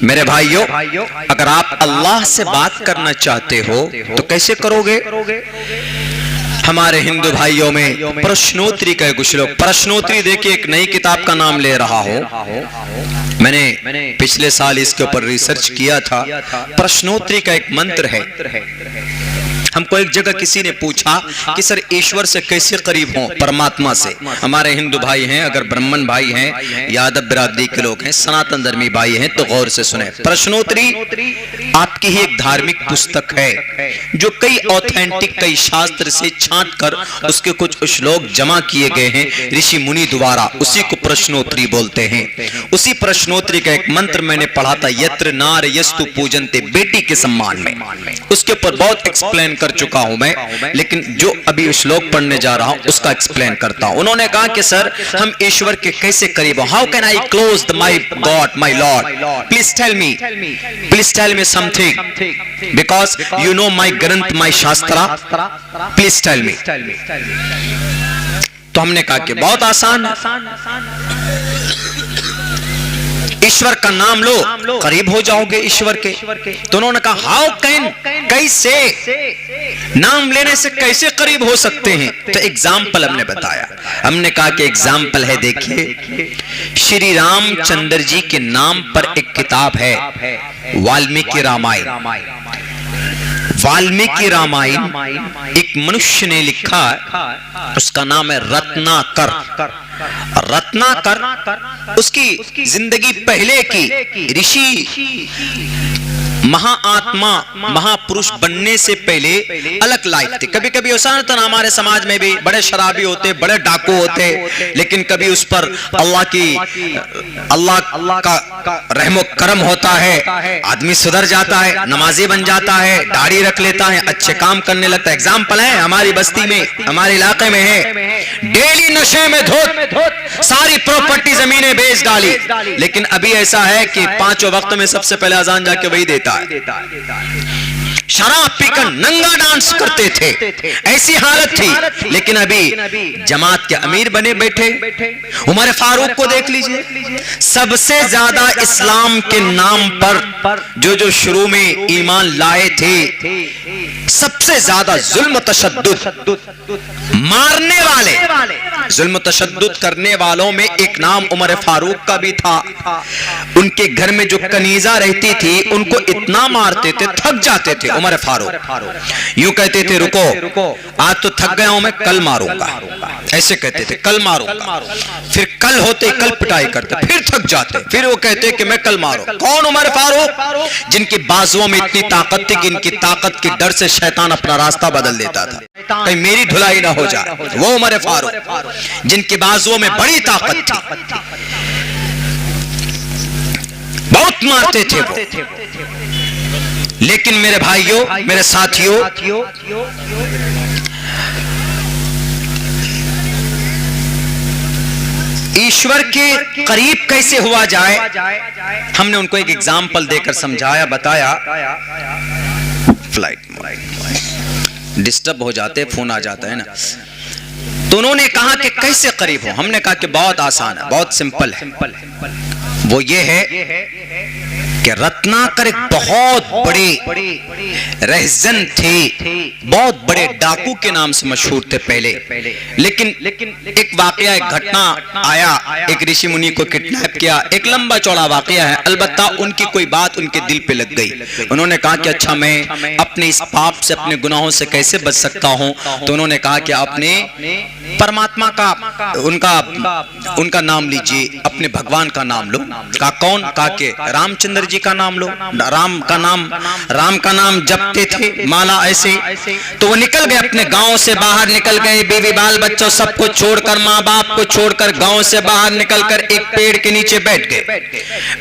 मेरे भाइयों, अगर आप अल्लाह से बात करना चाहते हो तो कैसे करोगे? हमारे हिंदू भाइयों में प्रश्नोत्तरी का कुछ लोग प्रश्नोत्तरी देखिए, एक नई किताब का नाम ले रहा हो। मैंने पिछले साल इसके ऊपर रिसर्च किया था। प्रश्नोत्तरी का एक मंत्र है। हमको एक जगह किसी ने पूछा कि सर ईश्वर से कैसे करीब हो, परमात्मा से। हमारे हिंदू भाई हैं, अगर ब्राह्मण भाई हैं, यादव बिरादरी के लोग हैं, सनातन धर्मी भाई हैं, तो गौर से सुने। प्रश्नोत्तरी आपकी ही एक धार्मिक पुस्तक है जो कई ऑथेंटिक, कई शास्त्र से छांट कर उसके कुछ श्लोक जमा किए गए हैं ऋषि मुनि द्वारा। उसी को प्रश्नोत्तरी बोलते हैं। उसी प्रश्नोत्तरी का एक मंत्र मैंने पढ़ा था, यत्र नार यस्तु पूजन्ते, बेटी के सम्मान में। उसके ऊपर बहुत एक्सप्लेन कर चुका हूं मैं, लेकिन जो अभी श्लोक पढ़ने जा रहा हूं उसका एक्सप्लेन करता हूं। उन्होंने कहा कि सर हम ईश्वर के कैसे करीब हो? How can I close the my God, my Lord? Please tell me something, because you know my granth, my shastra, please tell me. तो हमने कहा कि बहुत आसान है, ईश्वर का नाम लो, करीब हो जाओगे ईश्वर के। तो उन्होंने कहा हाउ कैन, कैसे, नाम लेने से कैसे करीब हो सकते हैं? तो एग्जाम्पल हमने बताया। हमने कहा कि एग्जाम्पल है, देखिए श्री रामचंद्र जी के नाम पर एक किताब है, वाल्मीकि रामायण। वाल्मीकि रामायण एक मनुष्य ने लिखा, उसका नाम है रत्नाकर। रत्नाकर उसकी जिंदगी पहले की ऋषि महाआत्मा, महापुरुष बनने से पहले अलग लाइफ थी। कभी कभी ऐसा होता है हमारे समाज में भी, बड़े शराबी होते, बड़े डाकू होते, लेकिन कभी उस पर अल्लाह का रहमो करम होता है, आदमी सुधर जाता है, नमाजी बन जाता है, दाढ़ी रख लेता है, अच्छे काम करने लगता है। एग्जाम्पल है हमारी बस्ती में, हमारे इलाके में है, डेली नशे में धोत, सारी प्रॉपर्टी जमीनें बेच डाली। लेकिन अभी ऐसा है कि पांचों वक्त में सबसे पहले अजान जाके वही देता, शराब पीकर नंगा डांस करते थे, ऐसी हालत थी। लेकिन अभी जमात के अमीर बने बैठे। उमर फारूक को देख लीजिए, सबसे ज्यादा इस्लाम के नाम पर जो शुरू में ईमान लाए थे, सबसे ज्यादा जुल्म तशद्दुद मारने वाले, जुल्म तशद्दुद करने वालों में एक नाम उमर फारूक का भी था। उनके घर में जो कनीजा रहती थी उनको इतना मारते थे, थक जाते थे। उमर फारूक यूं कहते थे, रुको आज तो थक गया हूं मैं, कल मारूंगा, ऐसे कहते थे, कल मारूंगा। फिर कल होते कल पिटाई करते, फिर थक जाते, फिर वो कहते कि मैं कल मारूं। कौन? उमर फारूक, जिनकी बाजुओं में इतनी ताकत थी कि इनकी ताकत के डर से शैतान अपना रास्ता बदल देता था, कहीं मेरी धुलाई ना हो जाए। वो उमर फारूक जिनकी बाजुओं में बड़ी ताकत थी, बहुत मारते थे वो। लेकिन मेरे भाइयों, मेरे साथियों, ईश्वर के करीब कैसे हुआ जाए, हमने उनको एक एग्जाम्पल देकर समझाया, बताया। फ्लाइट डिस्टर्ब हो जाते, फोन आ जाता है ना। तो उन्होंने कहा कि कैसे करीब हो? हमने कहा कि बहुत आसान है, बहुत सिंपल है। वो ये है कि रत्नाकर एक बहुत बड़े रहजन थे, बहुत बड़े डाकू के नाम से मशहूर थे पहले। लेकिन एक वाकया, एक घटना आया, एक ऋषि मुनि को किडनैप किया। एक लंबा चौड़ा वाकया है, अलबत्ता उनकी कोई बात उनके दिल पे लग गई। उन्होंने कहा कि अच्छा मैं अपने इस पाप से, अपने गुनाहों से कैसे बच सकता हूं? तो उन्होंने कहा कि आपने परमात्मा का, उनका नाम लीजिए, अपने भगवान का नाम लो। कहा कौन? कहा कि रामचंद्र जी का नाम लो। राम का नाम जपते थे माला ऐसे। तो वो निकल गए, अपने गांव से बाहर निकल गए, बीवी बाल बच्चों सबको छोड़कर, माँ बाप को छोड़कर गांव से बाहर निकलकर एक पेड़ के नीचे बैठ गए।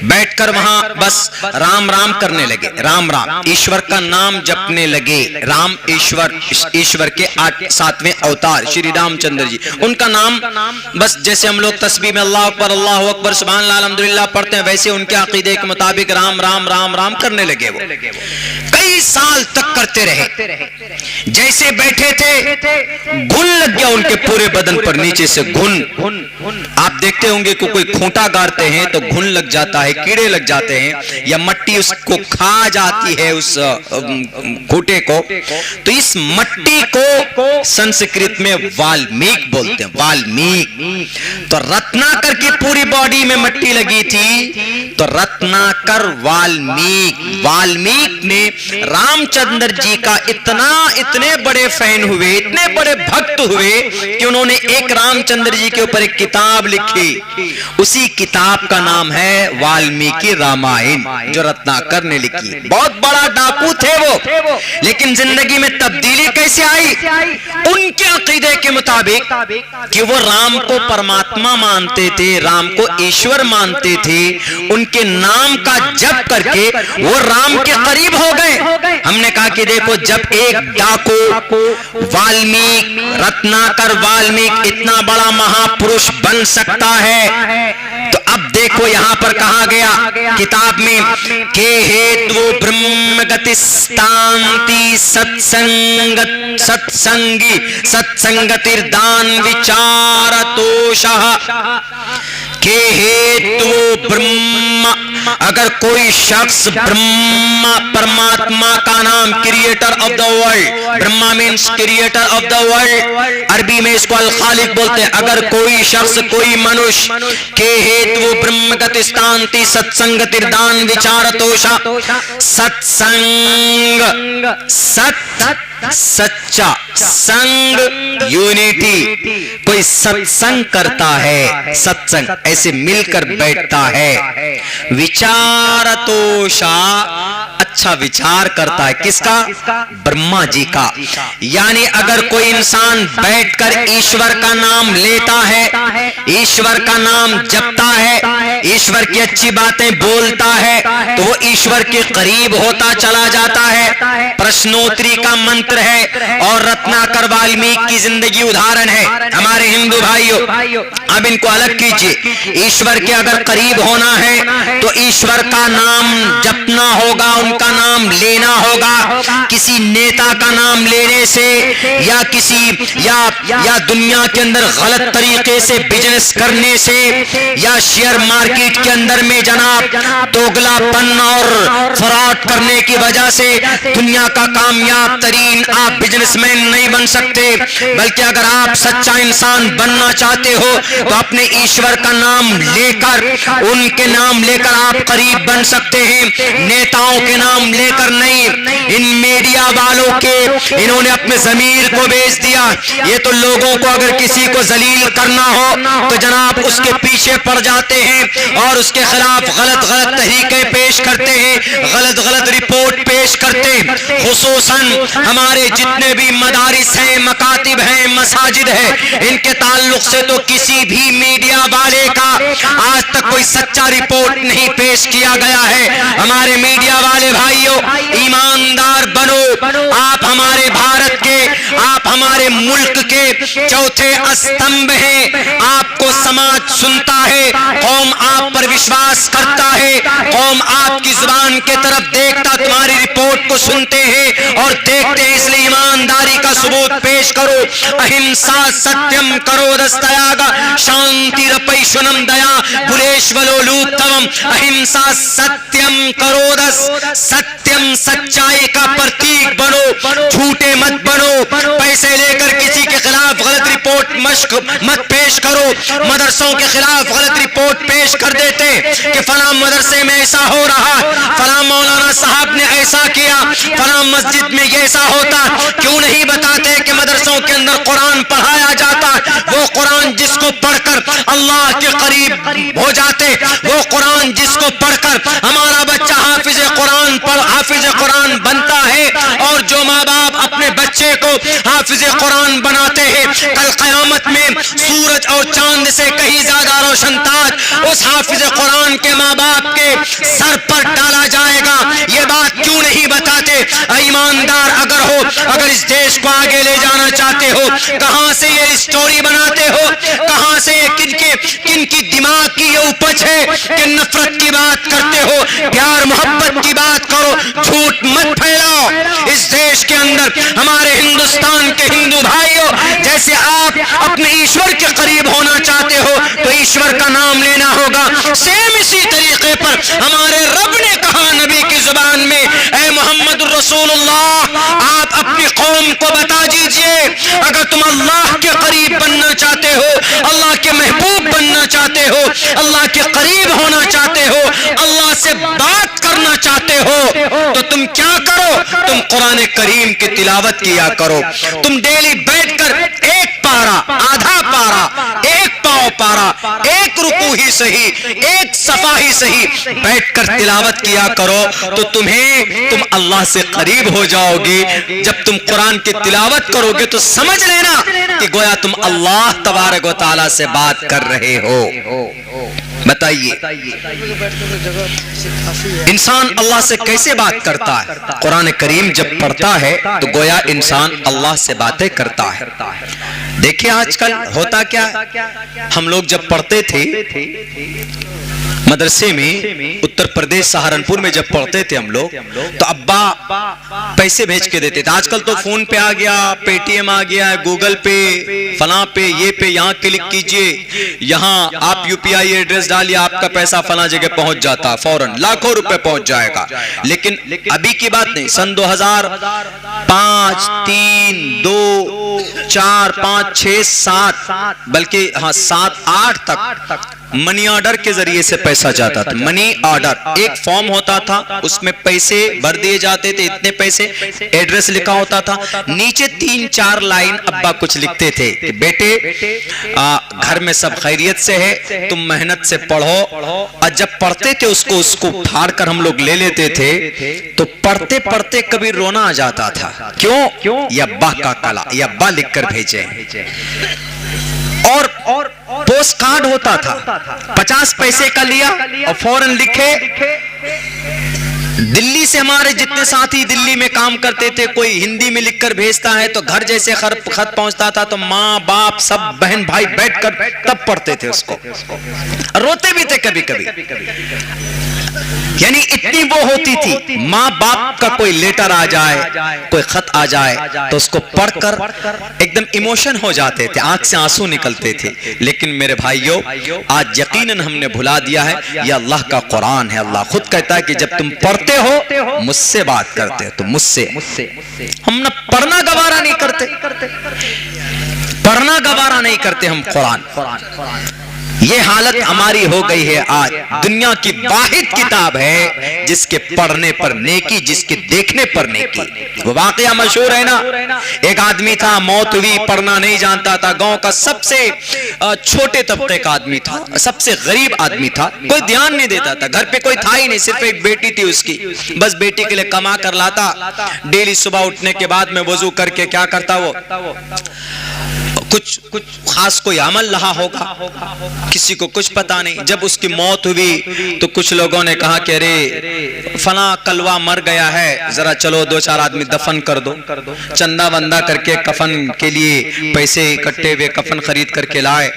बैठकर वहां बस राम राम करने लगे, राम राम, ईश्वर का नाम जपने लगे। राम ईश्वर के 7वें अवतार श्री रामचंद्र जी, उनका नाम बस जैसे हम लोग तस्बीह में अल्लाह अकबर सुभान अल्लाह अल्हम्दुलिल्लाह पढ़ते हैं, वैसे उनके अकीदे के मुताबिक राम राम राम राम करने लगे। वो कई साल तक करते रहे। जैसे बैठे थे घुन लग गया उनके पूरे बदन पर, नीचे से घुन। आप देखते होंगे कि कोई खूंटा गाड़ते हैं तो घुन लग जाता है, कीड़े लग जाते हैं या मट्टी उसको खा जाती है उस खूंटे को। तो इस मट्टी को संस्कृत में वाल्मीकि बोलते हैं, वाल्मीकि। तो रत्नाकर की पूरी बॉडी में मट्टी लगी थी, तो रत्नाकर वाल्मीकि ने रामचंद्र जी का इतने बड़े फैन हुए, इतने बड़े भक्त हुए कि उन्होंने एक रामचंद्र जी के ऊपर एक किताब लिखी। उसी किताब का नाम है वाल्मीकि रामायण, जो रत्नाकर ने लिखी। बहुत बड़ा डाकू थे वो, लेकिन जिंदगी में तब्दीली कैसे आई? उनके अकीदे के मुताबिक कि वो राम को परमात्मा मानते थे, राम को ईश्वर मानते थे, उनके नाम का जप करके वो राम के करीब हो गए। हमने कहा कि देखो, जब एक डाकू वाल्मीकि, रत्नाकर वाल्मीकि इतना बड़ा महापुरुष बन सकता है, तो अब देखो यहां पर कहा गया किताब में के हेतु ब्रह्मगति स्थांति सत्संगतिर्दान विचारतोषः के हेतु ब्रह्म। अगर कोई शख्स ब्रह्मा परमात्मा का नाम, creator of the world, Brahma means creator of the world, अरबी में इसको अल खालिक बोलते हैं। अगर कोई शख्स, कोई मनुष्य के हेतु ब्रह्मगति स्थांति सत्संगतिर्दान विचारतोषा, सत्संग, सच्चा संग, यूनिटी, कोई सत्संग करता है, सत्संग ऐसे मिलकर बैठता है। विचारतोषा, अच्छा विचार करता है, किसका? ब्रह्मा जी का। यानी अगर कोई इंसान बैठकर ईश्वर का नाम लेता है, ईश्वर का नाम जपता है, ईश्वर की अच्छी बातें बोलता है, तो वो ईश्वर के करीब होता चला जाता है। प्रश्नोत्तरी का मंत्र है और रत्नाकर वाल्मीकि की जिंदगी उदाहरण है। हमारे हिंदू भाइयों, अब इनको अलग कीजिए। ईश्वर के अगर करीब होना है तो ईश्वर का नाम जपना होगा, उनका नाम लेना होगा। किसी नेता का नाम लेने से या किसी या दुनिया के अंदर गलत तरीके से बिजनेस करने से या शेयर मार्केट के अंदर में जनाब दोगलापन और फ्रॉड करने की वजह से दुनिया का कामयाब तरीन आप बिजनेसमैन नहीं बन सकते। बल्कि अगर आप सच्चा इंसान बनना चाहते हो तो अपने ईश्वर का नाम लेकर, उनके नाम लेकर आप करीब बन सकते हैं, नेताओं के नाम लेकर नहीं। इन मीडिया वालों के, इन्होंने अपने जमीर को बेच दिया। ये तो लोगों को अगर किसी को जलील करना हो तो जनाब उसके पीछे पड़ जाते हैं और उसके खिलाफ गलत गलत तहरीकें पेश करते हैं, गलत गलत रिपोर्ट पेश करते हैं। खुसूसन हमारे जितने भी मदारिस हैं, मकातिब हैं, मसाजिद है, इनके ताल्लुक से तो किसी भी मीडिया वाले का आज तक कोई सच्चा रिपोर्ट नहीं पेश किया गया है। हमारे मीडिया वाले भाइयों, ईमानदार बनो। आप हमारे भारत के, आप हमारे मुल्क के चौथे स्तंभ हैं। आपको समाज सुनता है, कौम आप पर विश्वास करता है, कौम आपकी जुबान के तरफ देखता, तुम्हारी रिपोर्ट को सुनते हैं और देखते हैं। इसलिए ईमानदारी का सबूत पेश करो। अहिंसा सत्यम करो दस्तयागा शांति रपैशुनम दया बुलेश्वलोलूत्तमम। अहिंसा सत्यम करो दस, सत्यम सच्चाई का प्रतीक बनो, झूठे मत बनो। पैसे लेकर किसी के खिलाफ गलत रिपोर्ट मत पेश करो। मदरसों के खिलाफ गलत रिपोर्ट पेश कर देते कि फलां मदरसे में ऐसा हो रहा, फलां मौलाना साहब ने ऐसा किया, फलां मस्जिद में ये ऐसा होता। क्यों नहीं बताते कि मदरसों के अंदर कुरान पढ़ाया जाता? वो कुरान जिसको पढ़कर अल्लाह के करीब हो जाते, वो कुरान जिसको पढ़कर हमारा बच्चा हाफिज कुरान बनता है। और जो माँ बाप अपने बच्चे को हाफिज कुरान बनाते हैं, कल क़यामत में सूरज और चांद से कहीं ज्यादा रोशन ताज उस हाफिज कुरान के माँ बाप के सर पर डाला जाएगा। ये बात क्यों नहीं बताते? ईमानदार अगर हो, अगर इस देश को आगे ले जाना चाहते हो, कहां से ये स्टोरी बनाते हो? कहां से किनकी दिमाग बददुआ की ये उपज है कि नफरत की बात करते हो, प्यार मोहब्बत की बात करो, झूठ मत फैलाओ। इस देश के अंदर हमारे हिंदुस्तान के हिंदू भाइयों, जैसे आप अपने ईश्वर के करीब होना चाहते हो तो ईश्वर का नाम लेना होगा, सेम इसी तरीके पर हमारे रब ने कहा नबी की जुबान में, ऐ मोहम्मद रसूलुल्लाह, आप अपनी कौम को बता दीजिए, अगर तुम अल्लाह के करीब बनना चाहते हो, अल्लाह के महबूब बनना चाहते हो, अल्लाह के करीब होना चाहते हो, अल्लाह से बात करना चाहते हो, तो तुम क्या करो? तुम कुरान करीम की तिलावत किया करो। तुम डेली बैठकर एक पारा, आधा पारा, एक पाव पारा, एक रुकू ही सही, एक सफा ही सही बैठकर तिलावत किया करो, तो तुम अल्लाह से करीब हो जाओगे। जब तुम कुरान की तिलावत करोगे तो समझ लेना कि गोया तुम अल्लाह तबारक व तआला से बात कर रहे हो। बताइए, इंसान अल्लाह से कैसे बात करता है? कुरान करीम जब पढ़ता है तो गोया इंसान अल्लाह से बातें करता है। देखिए आजकल होता क्या, हम लोग जब पढ़ते थे मदरसे में, उत्तर प्रदेश सहारनपुर में जब पढ़ते थे हम लोग, तो अब्बा पैसे भेज के देते थे। आजकल तो फोन पे आ गया, पेटीएम आ गया, गूगल पे, फला पे, ये पे, यहाँ क्लिक कीजिए, यहाँ आप यूपीआई एड्रेस डालिए, आपका पैसा फला जगह पहुंच जाता, फौरन लाखों रुपए पहुंच जाएगा। लेकिन अभी की बात नहीं, सन 2005, 3, 2, 4, 5, 6, 7, बल्कि हाँ 7, 8 तक मनी ऑर्डर के जरिए से पैसा जाता था। मनी ऑर्डर एक फॉर्म होता था, उसमें पैसे भर दिए जाते थे, इतने पैसे, एड्रेस लिखा होता था, नीचे 3-4 लाइन अब्बा कुछ लिखते थे कि बेटे घर में सब खैरियत से है, तुम मेहनत से पढ़ो। और जब पढ़ते थे उसको फाड़ कर हम लोग ले लेते थे, तो पढ़ते पढ़ते कभी रोना आ जाता था। क्यों? ये अब्बा का कला, ये अब्बा लिख कर भेजे। और पोस्ट कार्ड होता था, 50 पैसे का लिया और फौरन लिखे। दिल्ली से हमारे जितने साथी दिल्ली में काम करते थे, कोई हिंदी में लिखकर भेजता है तो घर जैसे खत पहुंचता था तो माँ बाप सब बहन भाई बैठकर तब पढ़ते थे उसको, रोते भी थे कभी कभी। यानी इतनी वो होती थी, माँ बाप का कोई लेटर आ जाए, कोई खत आ जाए तो उसको पढ़कर एकदम इमोशन हो जाते थे, आंख से आंसू निकलते थे। लेकिन मेरे भाइयों, आज यकीनन हमने भुला दिया है, यह अल्लाह का कुरान है। अल्लाह खुद कहता है कि जब तुम पढ़ते हो मुझसे बात करते हो, तो मुझसे। हम ना पढ़ना गवारा नहीं करते, पढ़ना गवारा नहीं करते हम कुरान। ये हालत हमारी हो गई है आज। दुनिया की वाहिद किताब है जिसके पढ़ने पर नेकी, जिसके देखने पर नेकी। वो वाकया मशहूर है ना, एक आदमी था, मौत हुई, पढ़ना नहीं जानता था, गांव का सबसे छोटे तबके का आदमी था, सबसे गरीब आदमी था, कोई ध्यान नहीं देता था, घर पे कोई था ही नहीं, सिर्फ एक बेटी थी उसकी, बस बेटी के लिए कमा कर लाता। डेली सुबह उठने के बाद में वजू करके क्या करता, वो कुछ खास कोई अमल रहा होगा, किसी को कुछ पता नहीं। जब उसकी मौत हुई तो कुछ लोगों ने कहा कि अरे फला कलवा मर गया है, जरा चलो 2-4 आदमी दफन कर दो। चंदा वंदा करके कफन के लिए पैसे इकट्ठे हुए, कफन खरीद करके लाए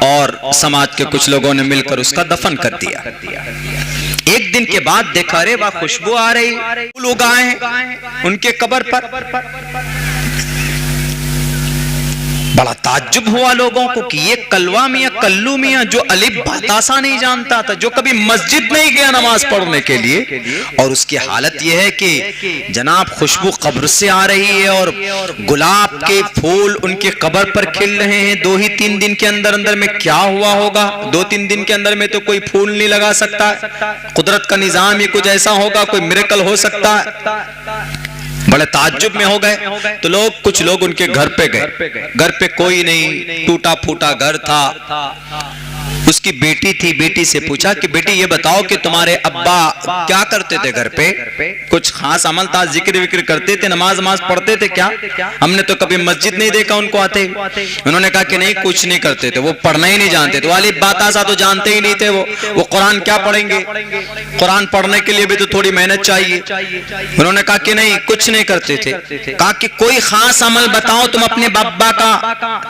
और समाज के कुछ लोगों ने मिलकर उसका दफन कर दिया। एक दिन के बाद देखा, अरे वाह खुशबू आ रही, लोग आए हैं उनके कब्र पर। बड़ा ताज्जुब हुआ लोगों को कि ये कलवा मियां, कल्लू मियां, जो अलिफ बतासा नहीं जानता था, जो कभी मस्जिद नहीं गया नमाज पढ़ने के लिए, और उसकी हालत यह है कि जनाब खुशबू कब्र से आ रही है और गुलाब के फूल उनके कब्र पर खिल रहे हैं। 2 ही 3 दिन के अंदर अंदर में क्या हुआ होगा? 2-3 दिन के अंदर में तो कोई फूल नहीं लगा सकता, कुदरत का निजाम ही कुछ ऐसा होगा, कोई मिरेकल हो सकता है। बड़े ताज्जुब में हो गए। तो कुछ लोग उनके घर पे गए, घर पे कोई नहीं, टूटा फूटा घर था। उसकी बेटी थी, बेटी से पूछा कि बेटी ये बताओ कि तुम्हारे अब्बा क्या करते थे घर पे? कुछ खास अमल था, जिक्र विक्र करते थे, नमाज पढ़ते थे क्या? हमने तो कभी मस्जिद नहीं देखा उनको आते। उन्होंने कहा कि नहीं, कुछ नहीं करते थे, वो पढ़ना ही नहीं जानते थे, वाली बातासा तो जानते ही नहीं थे। वो कुरान क्या पढ़ेंगे? कुरान पढ़ने के लिए भी तो थोड़ी मेहनत चाहिए। उन्होंने कहा कि नहीं, कुछ नहीं करते थे। कहा कि कोई खास अमल बताओ तुम अपने अब्बा का,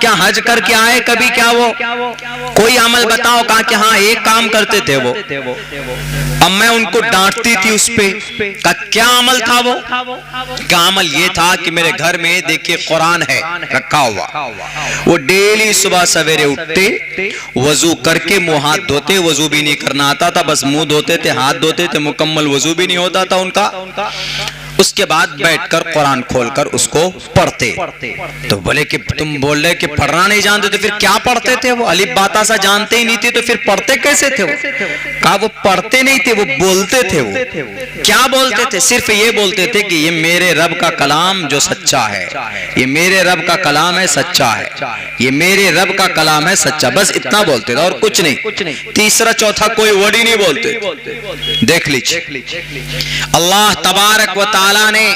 क्या हज करके आए कभी? क्या वो कोई अमल बताओ बताओ। कहा कि हाँ एक काम करते थे वो, अब मैं उनको डांटती थी उस पे। का क्या अमल था वो? क्या अमल ये था कि मेरे घर में देखिए कुरान है रखा हुआ, वो डेली सुबह सवेरे उठते, वजू करके मुंह हाथ धोते, वजू भी नहीं करना आता था, बस मुंह धोते थे, हाथ धोते थे, मुकम्मल वजू भी नहीं होता था उनका। उसके बाद बैठकर कुरान खोलकर उसको पढ़ते। तो बोले कि तुम बोल रहे कि पढ़ना नहीं जानते, तो फिर क्या पढ़ते थे वो? अलिफ बाता सा जानते ही नहीं थे, तो फिर पढ़ते कैसे थे वो? कहा वो पढ़ते नहीं थे, वो बोलते थे। वो क्या बोलते थे? सिर्फ ये बोलते थे कि ये मेरे रब का कलाम जो सच्चा है, ये मेरे रब का कलाम है सच्चा है, ये मेरे रब का कलाम है सच्चा, बस इतना बोलते थे और कुछ नहीं। तीसरा चौथा कोई वर्ड ही नहीं बोलते। देख लीजिए अल्लाह तबारक व ताला ने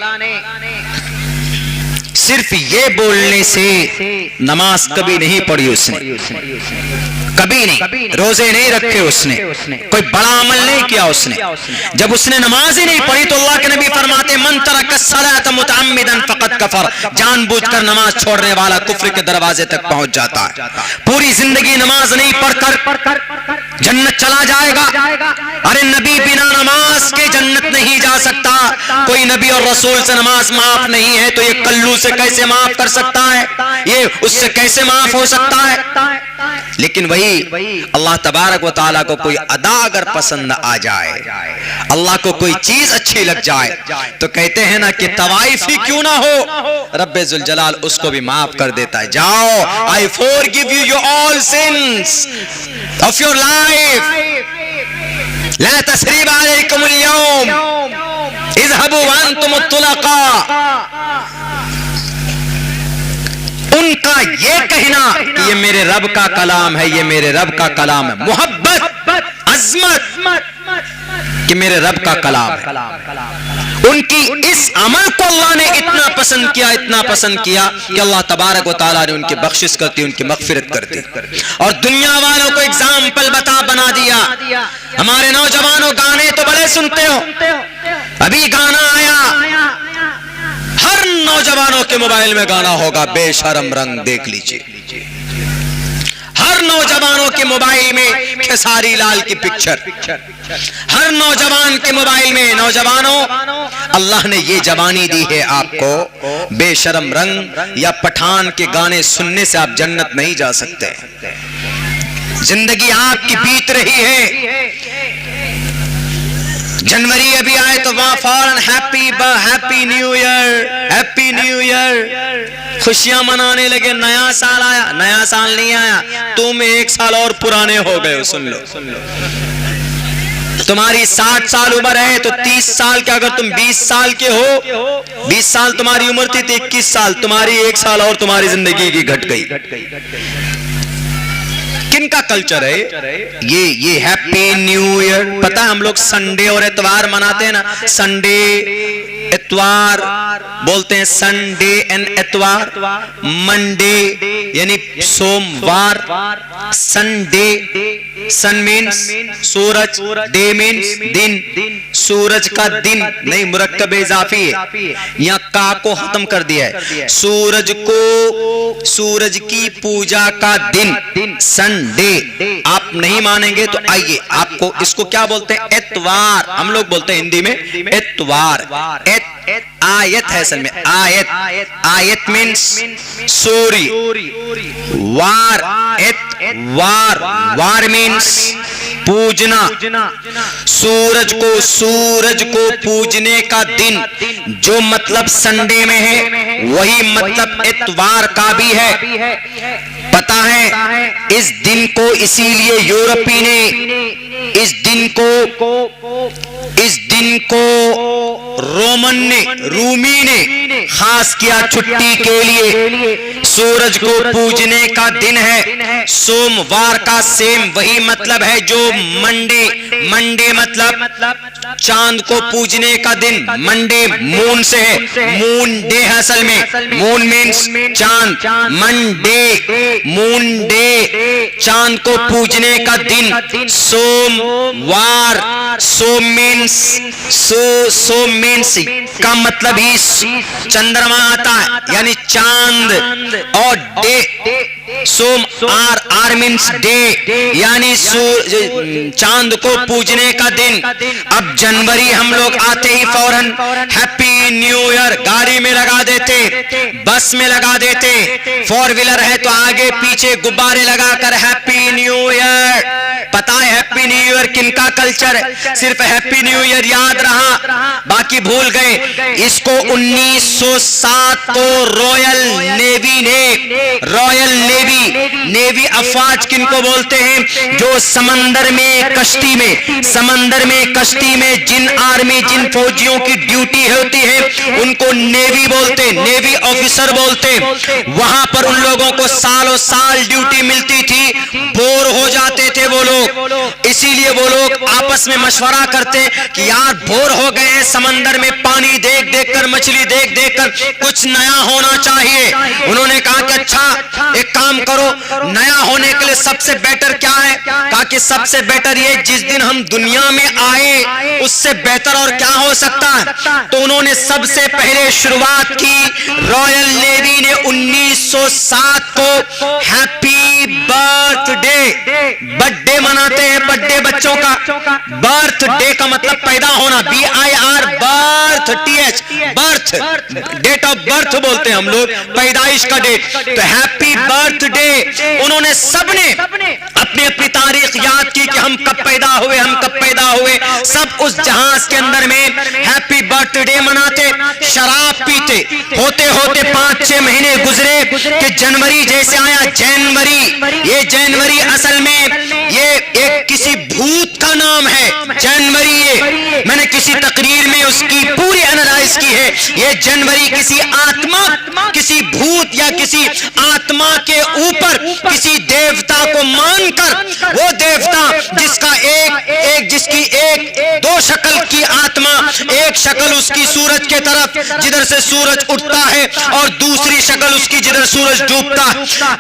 सिर्फ ये बोलने से नमाज कभी नहीं पढ़ी उसने, कभी नहीं, रोजे नहीं रखे उसने, कोई बड़ा अमल नहीं किया उसने। जब उसने नमाज ही नहीं पढ़ी तो अल्लाह के नबी फरमाते मन तरक सलात मुतअम्मिदन फक़द कफर, जानबूझकर नमाज छोड़ने वाला कुफ्र के दरवाजे तक पहुंच जाता है। पूरी जिंदगी नमाज नहीं पढ़कर जन्नत चला जाएगा। अरे नबी बिना नमाज के जन्नत नहीं जा सकता। कोई नबी और रसूल से नमाज माफ नहीं है तो ये कल्लू से कैसे माफ कर सकता है? ये उससे कैसे माफ हो सकता है? लेकिन वही अल्लाह तबारक व ताला को कोई अदा अगर पसंद आ जाए, अल्लाह को कोई चीज अच्छी लग जाए, तो कहते हैं ना कि तवाइफ ही क्यों ना हो, रब्बे जुल जलाल उसको भी माफ कर देता है। जाओ, I forgive you your all sins of your life, ला तस्रीब अलैकुमुल यौम, इज़हबू व अंतुम तुलका। उनका ये कहना कि ये मेरे रब का कलाम है, ये मेरे रब का कलाम है, मोहब्बत, अजमत कि मेरे रब का कलाम है, उनकी इस अमल को अल्लाह ने इतना पसंद किया, इतना पसंद किया कि अल्लाह तबारक व ताला ने उनकी बख्शिश करती, उनकी मगफिरत करती और दुनिया वालों को एग्जाम्पल बना दिया। हमारे नौजवानों गाने तो बड़े सुनते हो, अभी गाना आया, हर नौजवानों के मोबाइल में गाना होगा बेशरम रंग, देख लीजिए हर नौजवानों के मोबाइल में खेसारी लाल की पिक्चर, हर नौजवान के मोबाइल में। नौजवानों, अल्लाह ने ये जवानी दी है आपको, बेशरम रंग या पठान के गाने सुनने से आप जन्नत नहीं जा सकते। जिंदगी आपकी बीत रही है, जनवरी अभी आए तो वहां फौरन happy new year, happy new year, खुशियां मनाने लगे। नया साल आया, नया साल नहीं आया, तुम एक साल और पुराने हो गए हो। सुन लो, तुम्हारी 60 साल उम्र है तो 30 साल के, अगर तुम 20 साल के हो, 20 साल तुम्हारी उम्र थी तो 21 साल, तुम्हारी 1 साल और तुम्हारी जिंदगी की घट गई। किनका कल्चर है ये हैप्पी न्यू ईयर? पता है हम लोग संडे और एतवार मनाते हैं ना, संडे एतवार बोलते हैं, संडे एंड एतवार, मंडे यानी सोमवार, संडे, सन मीन्स सूरज, डे मीन्स दिन, सूरज का दिन नहीं, मुरक्कब इजाफी है, यहाँ का को खत्म कर दिया है। सूरज को, सूरज की पूजा का दिन संडे, आप नहीं मानेंगे तो आइए आपको इसको क्या बोलते हैं? एतवार, हम लोग बोलते हैं हिंदी में एतवार। आयत है असल में, आयत मीन्स सूरी, वार, वार मीन्स पूजना, सूरज को पूजने का दिन, जो मतलब संडे में है वही मतलब एतवार का भी है। पता है इस दिन को इसीलिए यूरोपी ने इस दिन को रोमन ने, रूमी ने खास किया छुट्टी के लिए। सूरज को पूजने का दिन है, सोमवार का सेम वही मतलब है जो मंडे मतलब चांद को पूजने का दिन। मंडे मून से है, मून डे है असल में, मून मीन्स चांद, मंडे मून डे, चांद को पूजने का दिन। सोमवार, सोम मीन्स का मतलब ही चंद्रमा आता है यानी चांद, और डे सोम आर मीन्स डे यानी चांद को पूजने का दिन। अब जनवरी हम लोग आते ही फौरन हैप्पी न्यू ईयर गाड़ी में लगा देते, बस में लगा देते, 4 व्हीलर है तो आगे पीछे गुब्बारे लगाकर हैप्पी न्यू ईयर। पता है हैप्पी न्यू ईयर किनका कल्चर है? सिर्फ हैप्पी न्यू ईयर याद रहा, बाकी भूल गए। इसको 1907 को रॉयल नेवी अफवाज किनको बोलते हैं? जो समंदर में कश्ती में जिन आर्मी जिन फौजियों की ड्यूटी होती है उनको नेवी बोलते, नेवी ऑफिसर बोलते। वहां पर उन लोगों को सालों साल ड्यूटी मिलती थी, बोर हो जाते थे वो लोग, इसीलिए वो लोग आपस में मशवरा करते कि यार बोर हो गए हैं समंदर में, पानी देख देख कर, मछली देख देख कर, कुछ नया होना चाहिए। उन्होंने कहा कि अच्छा एक काम करो, नया होने के लिए सबसे बेटर क्या है? कहा कि सबसे बेटर ये जिस दिन हम दुनिया में आए उससे बेहतर और क्या हो सकता है। तो उन्होंने सबसे पहले शुरुआत की, रॉयल नेवी ने 1907 को हैप्पी बर्थडे मनाते हैं, बर्थडे बच्चों का, बर्थडे का मतलब पैदा होना, BIR birth, TH birth, date of birth बोलते हैं हम लोग, पैदाइश का डेट। तो हैप्पी बर्थडे उन्होंने सबने अपनी अपनी तारीख याद की कि हम कब पैदा हुए, सब उस जहाज के अंदर में हैप्पी बर्थडे मनाते, शराब पीते। होते होते 5-6 महीने गुजरे कि जनवरी जैसे आया, ये जनवरी असल में ये एक किसी भूत का नाम है जनवरी। ये मैंने किसी तकरीर में उसकी पूरी एनालाइज की है। ये जनवरी किसी आत्मा, किसी भूत या किसी आत्मा के ऊपर किसी देवता को मानकर, वो देवता जिसकी एक दो शक्ल की आत्मा, एक शक्ल उसकी सूरज के तरफ जिधर से सूरज उठता है और दूसरी शक्ल उसकी जिधर सूरज डूबता।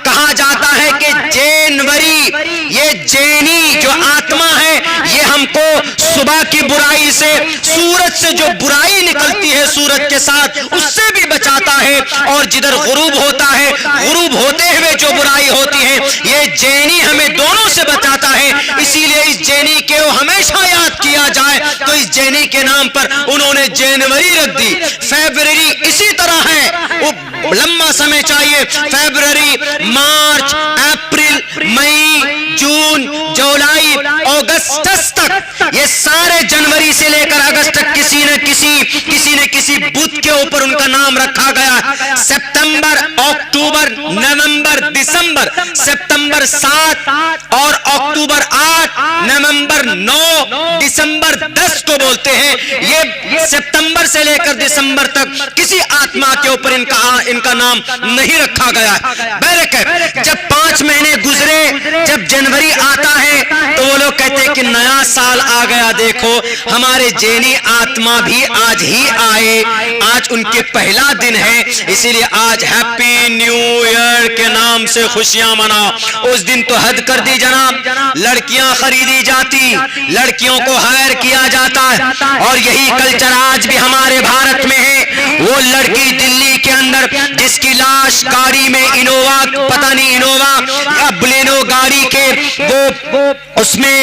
कहा जाता है कि जनवरी, ये जैनी जो आत्मा है, ये हमको सुबह की बुराई से, सूरज से जो बुराई निकलती है सूरज के साथ, उससे भी बचाता है, और जिधर गुरूब होता है, गुरूब होते हुए जो बुराई होती है, ये जैनी हमें दोनों से बचाता है। इसीलिए इस जैनी के हमेशा याद किया जाए, तो इस जैनी के नाम पर उन्होंने जनवरी रख दी। फरवरी इसी तरह है, वो लंबा समय चाहिए, फरवरी, मार्च, अप्रैल, मई, जून, जुलाई, अगस्त तक, ये सारे जनवरी से लेकर अगस्त तक किसी न किसी बुध के ऊपर उनका नाम रखा गया। सितंबर, अक्टूबर, नवंबर, दिसंबर, सितंबर 7 और अक्टूबर 8, नवंबर 9, दिसंबर 10 को बोलते हैं। ये सितंबर से लेकर दिसंबर तक किसी आत्मा के ऊपर इनका नाम नहीं रखा गया। बहरकैफ जब 5 महीने गुजरे, जब जनवरी आता है तो वो लोग कहते हैं कि नया साल आ गया। देखो हमारे जैनी आत्मा भी आज ही आए, आज उनके पहला दिन है, इसीलिए आज हैप्पी न्यू ईयर के नाम से खुशियां मनाओ। उस दिन तो हद कर दी जनाब, लड़कियां खरीदी जाती, लड़कियों को हायर किया जाता है, और यही कल्चर आज भी हमारे भारत में है। वो लड़की दिल्ली के अंदर जिसकी लाश गाड़ी में, इनोवा, पता नहीं इनोवा या बलेनो गाड़ी के, वो उसमें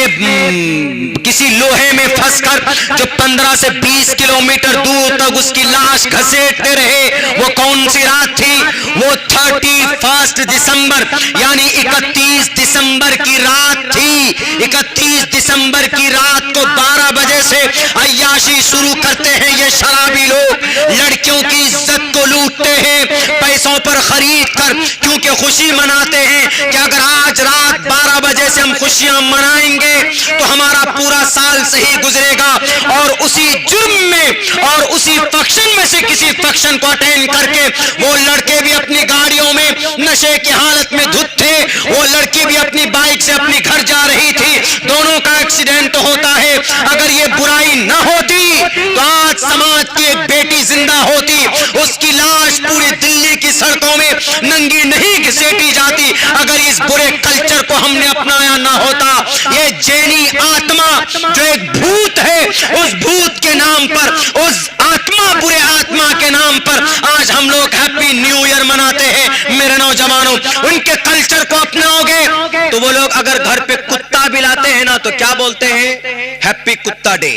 किसी लोहे में फंसकर जो 15 से 20 किलोमीटर दूर तक उसकी लाश घसीटते रहे, वो कौन सी रात थी? वो 31 दिसंबर यानी 31 दिसंबर की रात थी। 31 दिसंबर की रात को 12 बजे से अय्याशी शुरू करते हैं ये शराबी लोग, लड़कियों की इज्जत को लूटते हैं पैसों पर खरीद कर, क्योंकि खुशी मनाते हैं कि अगर आज रात 12 बजे से हम खुशियां मनाएंगे तो हमारा पूरा साल सही गुजरेगा। और उसी जुर्म में और उसी फंक्शन में से किसी फंक्शन को अटेंड करके वो लड़के भी अपनी गाड़ियों में नशे की हालत में धुत थे, वो लड़की भी अपनी बाइक से अपनी घर जा रही थी, दोनों का एक्सीडेंट होता है। अगर ये बुराई न होती तो आज समाज की एक बेटी जिंदा होती, उसकी लाश पूरी दिल्ली की सड़कों में नंगी नहीं घसीटी जाती अगर इस बुरे कल्चर को हमने अपनाया ना होता। ये जैनी आत्मा जो एक भूत है, उस भूत के नाम पर, उस आत्मा बुरे आत्मा के नाम पर आज हम लोग हैप्पी न्यू ईयर मनाते हैं। मेरे नौजवानों, उनके कल्चर को अपनाओगे तो वो लोग अगर घर पे कुत्ता भी लाते हैं ना तो क्या बोलते हैं, हैप्पी कुत्ता डे।